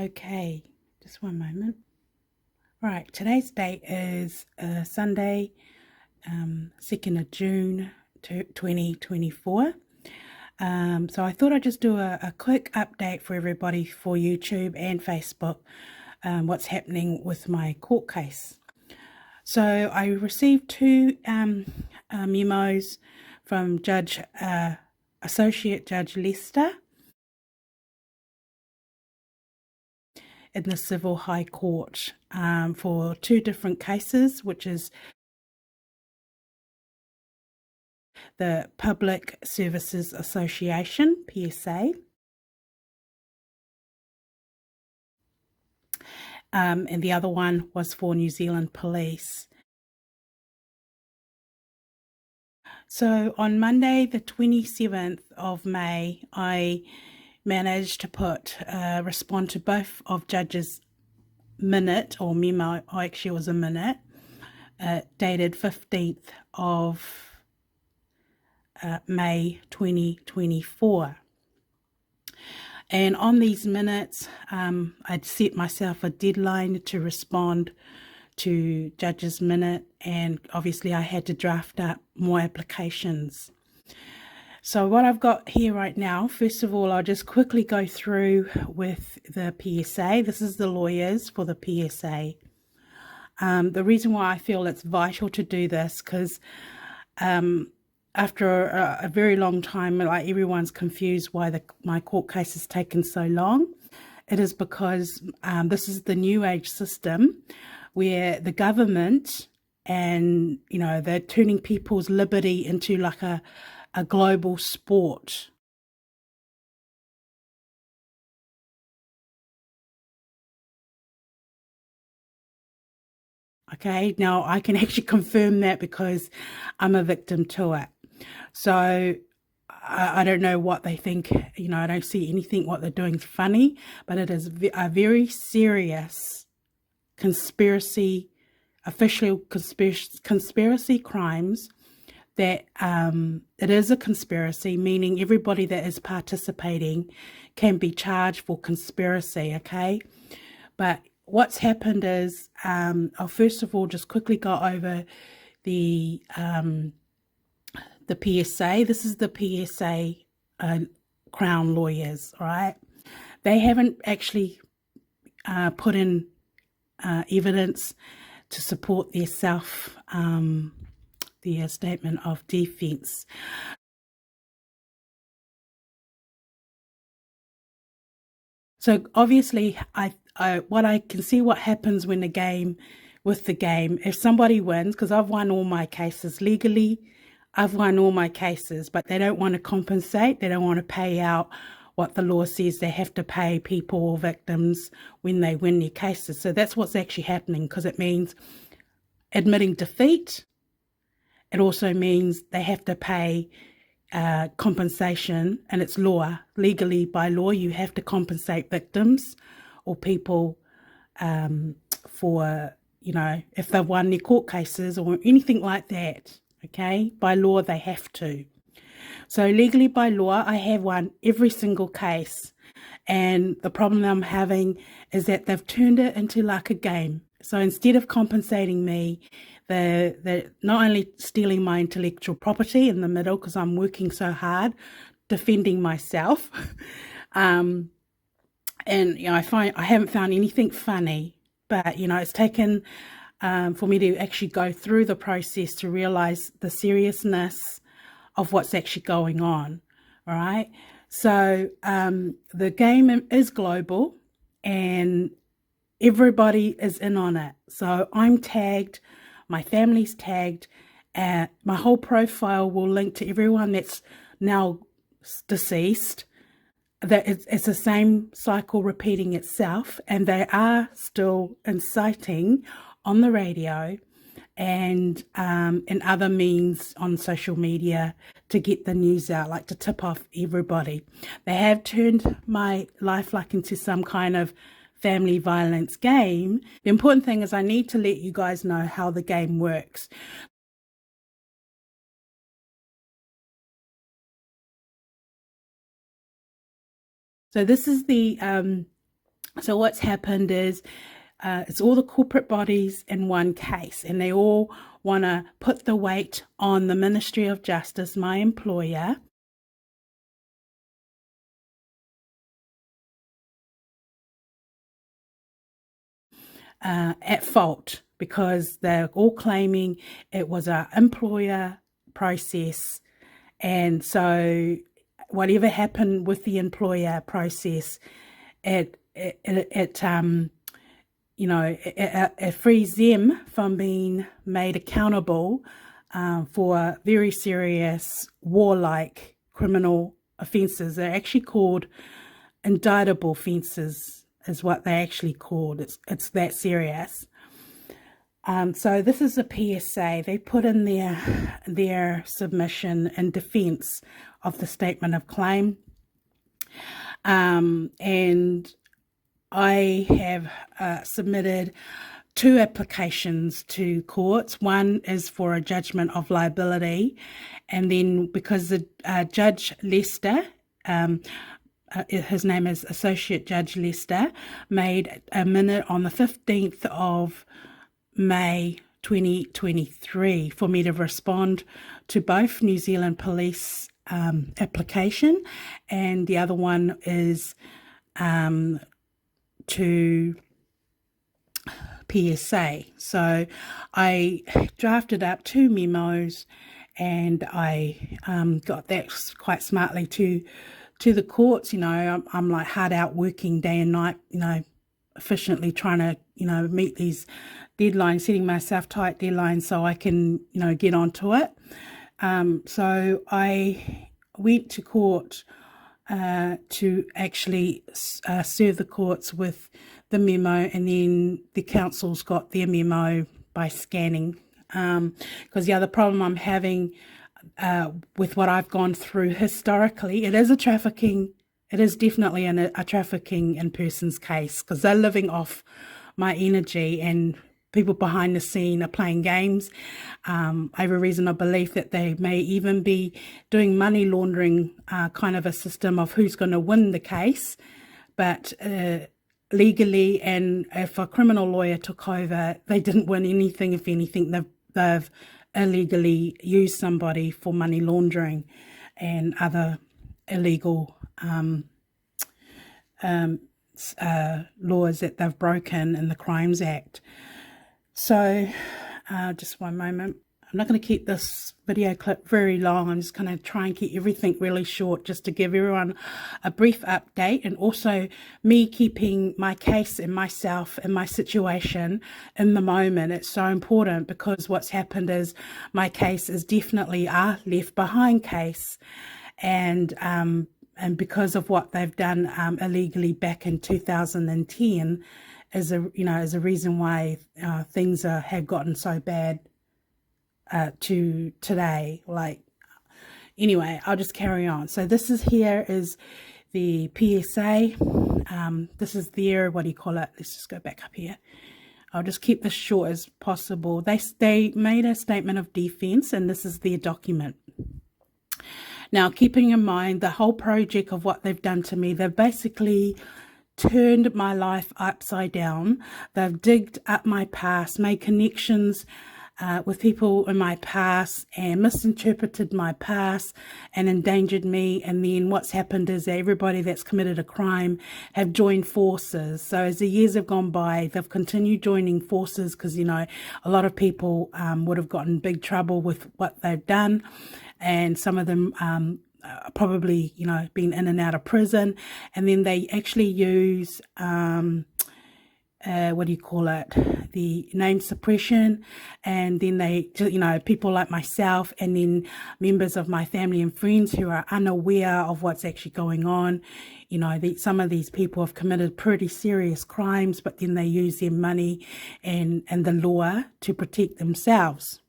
Okay, just one moment. Right, today's date is Sunday, 2nd of June 2024. So I thought I'd just do a quick update for everybody for YouTube and Facebook, what's happening with my court case. So I received two memos from Associate Judge Lester in the Civil High Court for two different cases, which is the Public Services Association, PSA, and the other one was for New Zealand Police. So on Monday, the 27th of May, I managed to respond to both of Judge's minute or memo. Actually, it was a minute, dated 15th of May 2024. And on these minutes, I'd set myself a deadline to respond to Judge's minute, and obviously I had to draft up more applications. So what I've got here right now, first of all, I'll just quickly go through with the PSA. This is the lawyers for the PSA. The reason why I feel it's vital to do this, because after a very long time, like everyone's confused why my court case has taken so long. It is because this is the new age system where the government and, they're turning people's liberty into like a global sport. Okay, now I can actually confirm that because I'm a victim to it. So I don't know what they think, I don't see anything what they're doing is funny, but it is a very serious conspiracy, official conspiracy crimes that it is a conspiracy, meaning everybody that is participating can be charged for conspiracy, okay? But what's happened is, I'll first of all just quickly go over the PSA. This is the PSA Crown lawyers, right? They haven't actually put in evidence to support their their statement of defense. So obviously, what I can see what happens when with the game, if somebody wins, because I've won all my cases legally, I've won all my cases, but they don't want to compensate. They don't want to pay out what the law says they have to pay people or victims when they win their cases. So that's what's actually happening, because it means admitting defeat. It also means they have to pay compensation, and it's law. Legally, by law, you have to compensate victims or people for, if they've won their court cases or anything like that. Okay, by law, they have to. So legally, by law, I have won every single case. And the problem I'm having is that they've turned it into like a game. So instead of compensating me, they're not only stealing my intellectual property in the middle, because I'm working so hard defending myself. And, I haven't found anything funny, but, it's taken for me to actually go through the process to realize the seriousness of what's actually going on. All right. So the game is global and everybody is in on it. So I'm tagged, my family's tagged, my whole profile will link to everyone that's now deceased. That it's the same cycle repeating itself, and they are still inciting on the radio and in other means on social media to get the news out, like to tip off everybody. They have turned my life like into some kind of family violence game. The important thing is I need to let you guys know how the game works. So this is the So what's happened is it's all the corporate bodies in one case, and they all want to put the weight on the Ministry of Justice, my employer, at fault, because they're all claiming it was an employer process. And so whatever happened with the employer process, it frees them from being made accountable for very serious warlike criminal offences. They're actually called indictable offences, is what they actually called. It's that serious. So this is a PSA. They put in their submission in defence of the statement of claim, and I have submitted 2 applications to courts. One is for a judgment of liability, and then because the Judge Lester, his name is Associate Judge Lester, made a minute on the 15th of May 2023 for me to respond to both New Zealand Police application, and the other one is to PSA. So I drafted up 2 memos, and I got that quite smartly to the courts. I'm like hard out working day and night, efficiently trying to, meet these deadlines, setting myself tight deadlines so I can, get onto it. So I went to court to actually serve the courts with the memo, and then the council's got their memo by scanning. Because the other problem I'm having with what I've gone through historically, it is definitely a trafficking in persons case, because they're living off my energy, and people behind the scene are playing games. I have a reasonable belief that they may even be doing money laundering, kind of a system of who's going to win the case. But legally, and if a criminal lawyer took over, they didn't win anything. If anything, they've illegally used somebody for money laundering and other illegal laws that they've broken in the Crimes Act. So just one moment. I'm not going to keep this video clip very long. I'm just going to try and keep everything really short, just to give everyone a brief update, and also me keeping my case and myself and my situation in the moment. It's so important, because what's happened is my case is definitely a left behind case, and because of what they've done illegally back in 2010 is a reason why things have gotten so bad to today. Anyway, I'll just carry on. So this is the PSA. This is their, what do you call it? Let's just go back up here. I'll just keep this short as possible. They made a statement of defense, and this is their document. Now, keeping in mind the whole project of what they've done to me, they've basically turned my life upside down. They've digged up my past, made connections with people in my past, and misinterpreted my past and endangered me. And then what's happened is that everybody that's committed a crime have joined forces. So as the years have gone by, they've continued joining forces, because a lot of people would have gotten big trouble with what they've done, and some of them probably been in and out of prison. And then they actually use what do you call it, the name suppression, and then they, people like myself, and then members of my family and friends who are unaware of what's actually going on. Some of these people have committed pretty serious crimes, but then they use their money and the law to protect themselves.